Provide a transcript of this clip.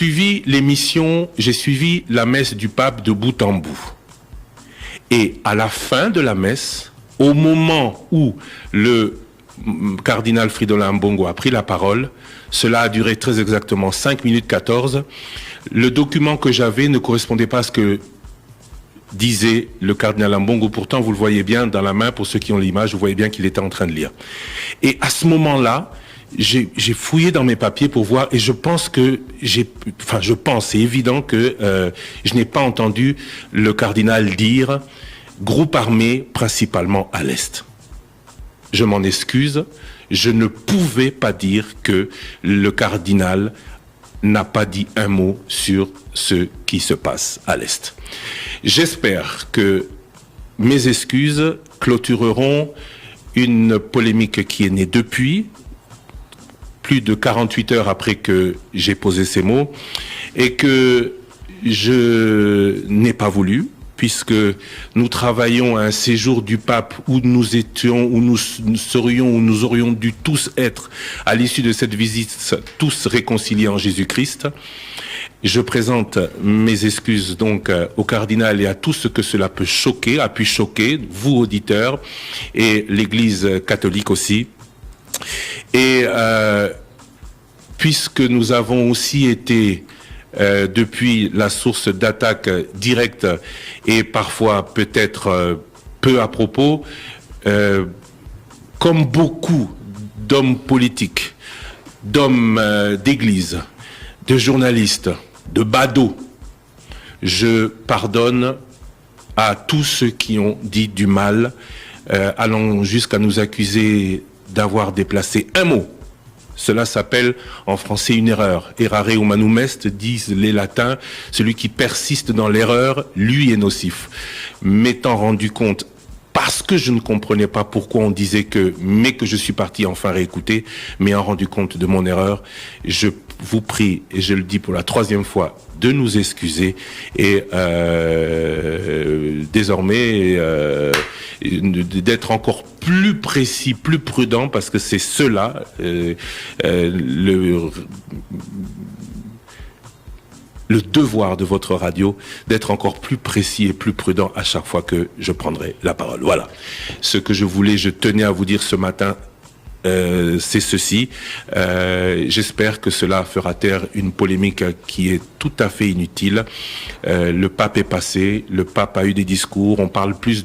suivi l'émission, j'ai suivi la messe du pape de bout en bout. Et à la fin de la messe, au moment où le cardinal Fridolin Ambongo a pris la parole, cela a duré très exactement 5 minutes 14, le document que j'avais ne correspondait pas à ce que disait le cardinal Ambongo. Pourtant, vous le voyez bien dans la main, pour ceux qui ont l'image, vous voyez bien qu'il était en train de lire. Et à ce moment-là, j'ai fouillé dans mes papiers pour voir, et je pense que c'est évident que je n'ai pas entendu le cardinal dire groupe armé principalement à l'Est. Je m'en excuse, je ne pouvais pas dire que le cardinal n'a pas dit un mot sur ce qui se passe à l'Est. J'espère que mes excuses clôtureront une polémique qui est née depuis plus de 48 heures après que j'ai posé ces mots, et que je n'ai pas voulu, puisque nous travaillons à un séjour du pape où nous étions, où nous serions, où nous aurions dû tous être, à l'issue de cette visite, tous réconciliés en Jésus-Christ. Je présente mes excuses donc au cardinal et à tout ce que cela peut choquer, a pu choquer, vous auditeurs, et l'Église catholique aussi. Et puisque nous avons aussi été depuis la source d'attaque directe et parfois peut-être peu à propos, comme beaucoup d'hommes politiques, d'hommes d'église, de journalistes, de badauds, je pardonne à tous ceux qui ont dit du mal, allant jusqu'à nous accuser d'avoir déplacé un mot. Cela s'appelle en français une erreur. Errare humanum est, disent les latins. Celui qui persiste dans l'erreur, lui est nocif. M'étant rendu compte, parce que je ne comprenais pas pourquoi on disait mais que je suis parti enfin réécouter, m'ayant rendu compte de mon erreur, je vous prie, et je le dis pour la 3e fois, de nous excuser et désormais d'être encore plus précis, plus prudent, parce que c'est cela le devoir de votre radio, d'être encore plus précis et plus prudent à chaque fois que je prendrai la parole. Voilà. Ce que je tenais à vous dire ce matin, c'est ceci. J'espère que cela fera taire une polémique qui est tout à fait inutile. Le pape est passé, le pape a eu des discours, on parle plus